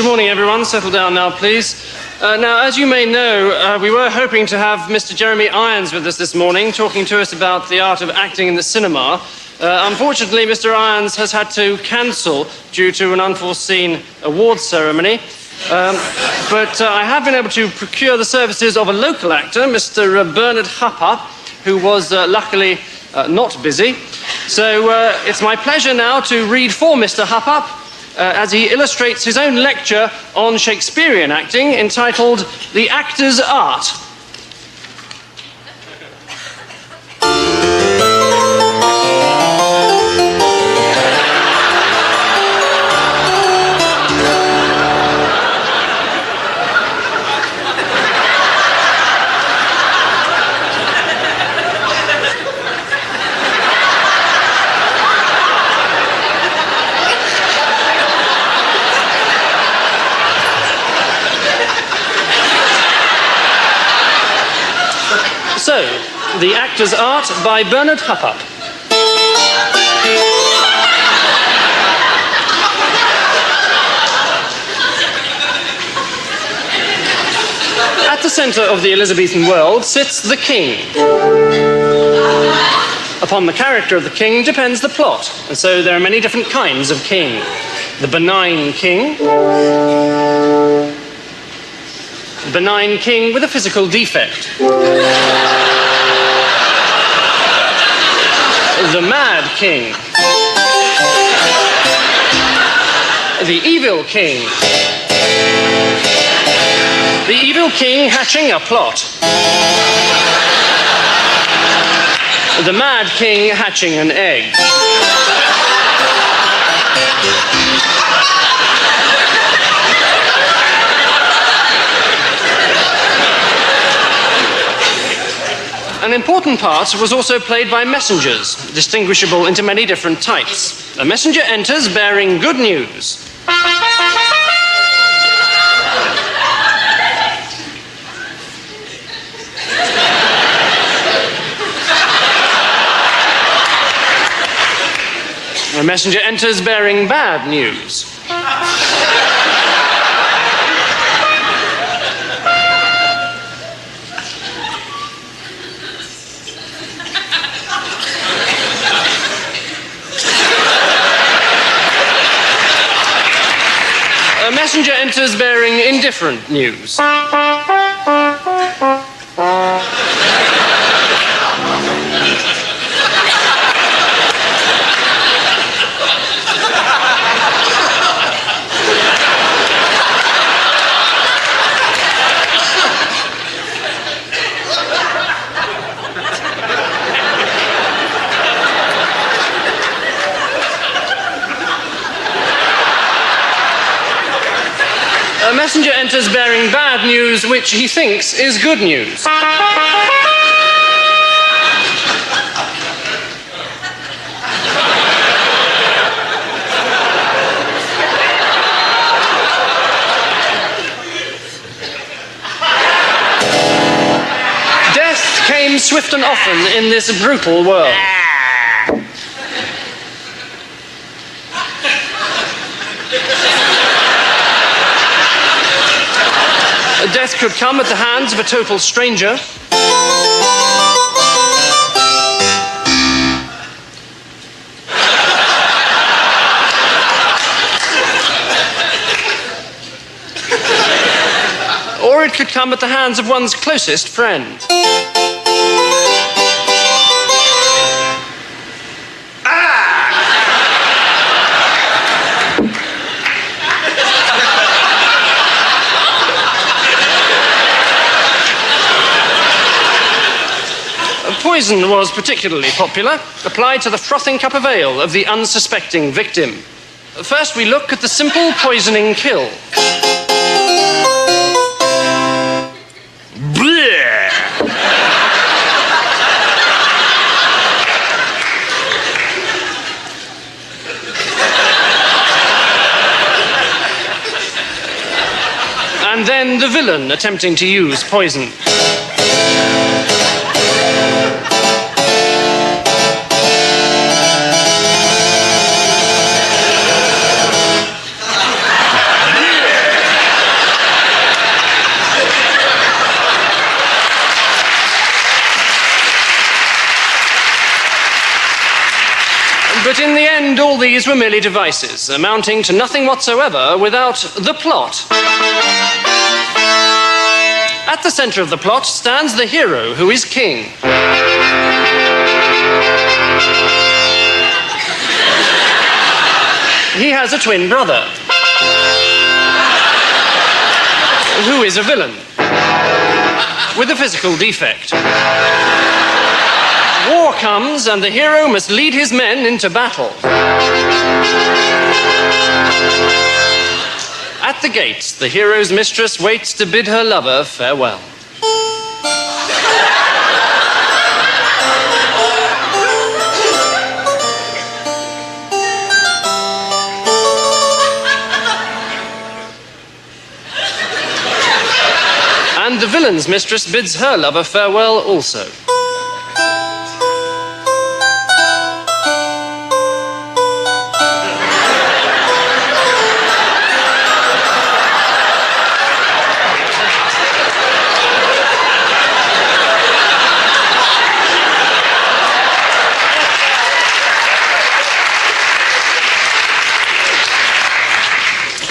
Good morning, everyone. Settle down now, please. Now, as you may know, we were hoping to have Mr. Jeremy Irons with us this morning, talking to us about the art of acting in the cinema. Unfortunately, Mr. Irons has had to cancel due to an unforeseen awards ceremony. But I have been able to procure the services of a local actor, Mr. Bernard Hupper, who was luckily not busy. So it's my pleasure now to read for Mr. Hupper as he illustrates his own lecture on Shakespearean acting entitled The Actor's Art. So, The Actor's Art by Bernard Hupper. At the centre of the Elizabethan world sits the king. Upon the character of the king depends the plot, and so there are many different kinds of king. The benign king with a physical defect. The mad king. The evil king. The evil king hatching a plot. The mad king hatching an egg. An important part was also played by messengers, distinguishable into many different types. A messenger enters bearing good news. A messenger enters bearing bad news. A messenger enters bearing indifferent news. A messenger enters bearing bad news, which he thinks is good news. Death came swift and often in this brutal world. Death could come at the hands of a total stranger. Or it could come at the hands of one's closest friend. Poison was particularly popular, applied to the frothing cup of ale of the unsuspecting victim. First, we look at the simple poisoning kill. And then the villain attempting to use poison. But in the end, all these were merely devices, amounting to nothing whatsoever without the plot. At the center of the plot stands the hero, who is king. He has a twin brother, who is a villain, with a physical defect. War comes, and the hero must lead his men into battle. At the gates, the hero's mistress waits to bid her lover farewell. And the villain's mistress bids her lover farewell also.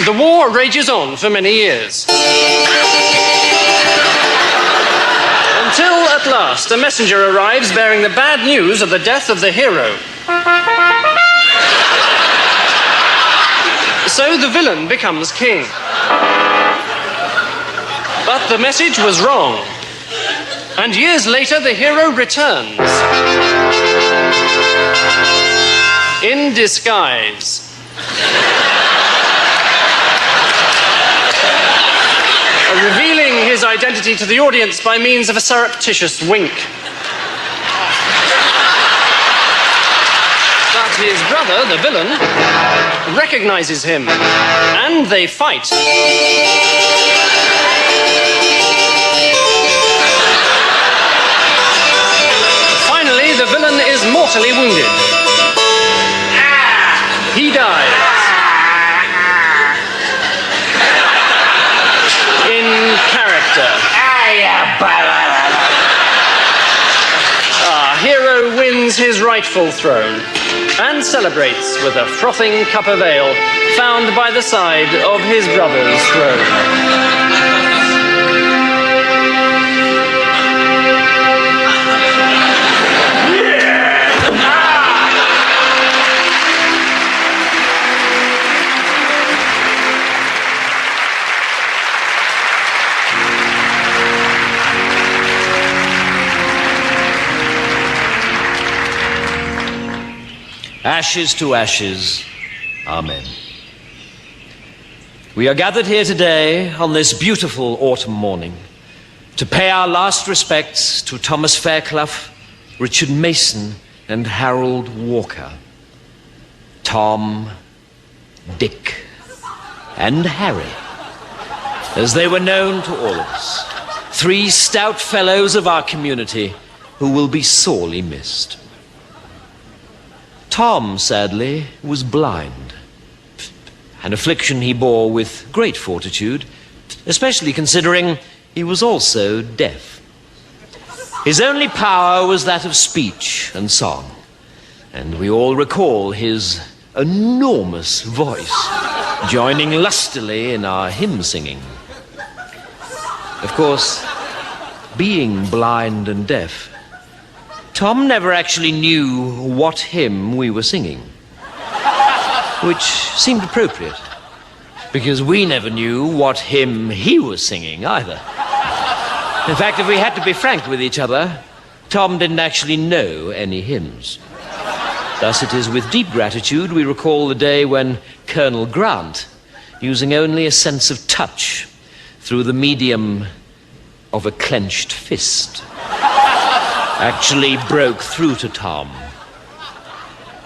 The war rages on for many years. Until, at last, a messenger arrives bearing the bad news of the death of the hero. So the villain becomes king. But the message was wrong. And years later, the hero returns. In disguise. Revealing his identity to the audience by means of a surreptitious wink. But his brother, the villain, recognizes him, and they fight. Finally, the villain is mortally wounded. He dies. In character. Our hero wins his rightful throne and celebrates with a frothing cup of ale found by the side of his brother's throne. Ashes to ashes, amen. We are gathered here today on this beautiful autumn morning to pay our last respects to Thomas Fairclough, Richard Mason, and Harold Walker. Tom, Dick, and Harry, as they were known to all of us. 3 stout fellows of our community who will be sorely missed. Tom, sadly, was blind, an affliction he bore with great fortitude, especially considering he was also deaf. His only power was that of speech and song, and we all recall his enormous voice joining lustily in our hymn singing. Of course, being blind and deaf, Tom never actually knew what hymn we were singing, which seemed appropriate, because we never knew what hymn he was singing either. In fact, if we had to be frank with each other, Tom didn't actually know any hymns. Thus it is with deep gratitude we recall the day when Colonel Grant, using only a sense of touch through the medium of a clenched fist, actually broke through to Tom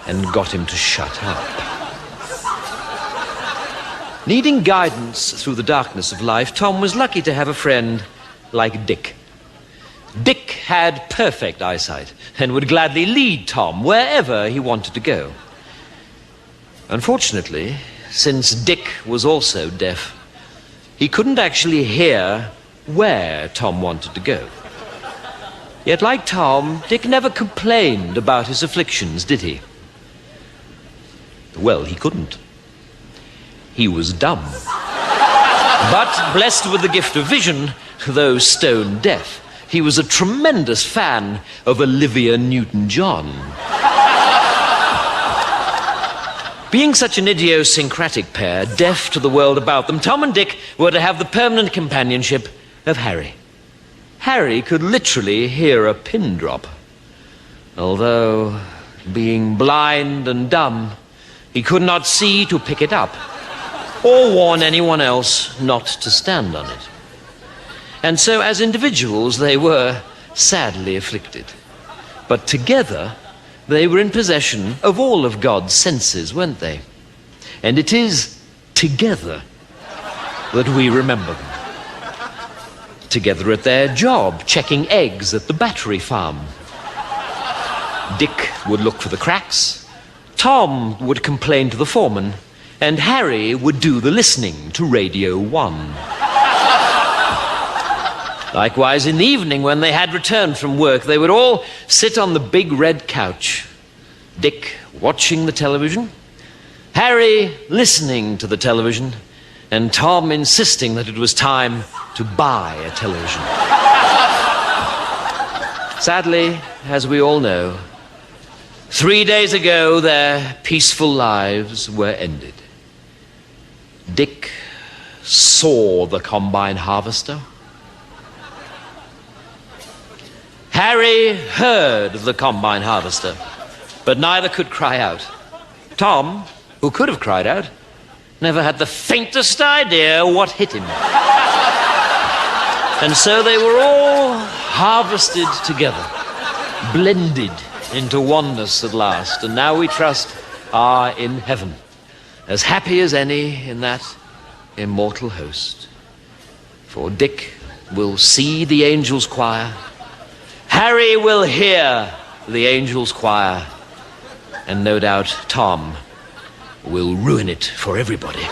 and got him to shut up. Needing guidance through the darkness of life, Tom was lucky to have a friend like Dick. Dick had perfect eyesight and would gladly lead Tom wherever he wanted to go. Unfortunately, since Dick was also deaf, he couldn't actually hear where Tom wanted to go. Yet, like Tom, Dick never complained about his afflictions, did he? Well, he couldn't. He was dumb. But blessed with the gift of vision, though stone deaf, he was a tremendous fan of Olivia Newton-John. Being such an idiosyncratic pair, deaf to the world about them, Tom and Dick were to have the permanent companionship of Harry. Harry could literally hear a pin drop. Although, being blind and dumb, he could not see to pick it up, or warn anyone else not to stand on it. And so, as individuals, they were sadly afflicted. But together, they were in possession of all of God's senses, weren't they? And it is together that we remember them. Together at their job, checking eggs at the battery farm. Dick would look for the cracks, Tom would complain to the foreman, and Harry would do the listening to Radio 1. Likewise, in the evening, when they had returned from work, they would all sit on the big red couch. Dick watching the television, Harry listening to the television, and Tom insisting that it was time to buy a television. Sadly, as we all know, 3 days ago, their peaceful lives were ended. Dick saw the combine harvester. Harry heard of the combine harvester, but neither could cry out. Tom, who could have cried out, never had the faintest idea what hit him. And so they were all harvested together, blended into oneness at last, and now we trust are in heaven, as happy as any in that immortal host. For Dick will see the angels' choir, Harry will hear the angels' choir, and no doubt Tom will ruin it for everybody.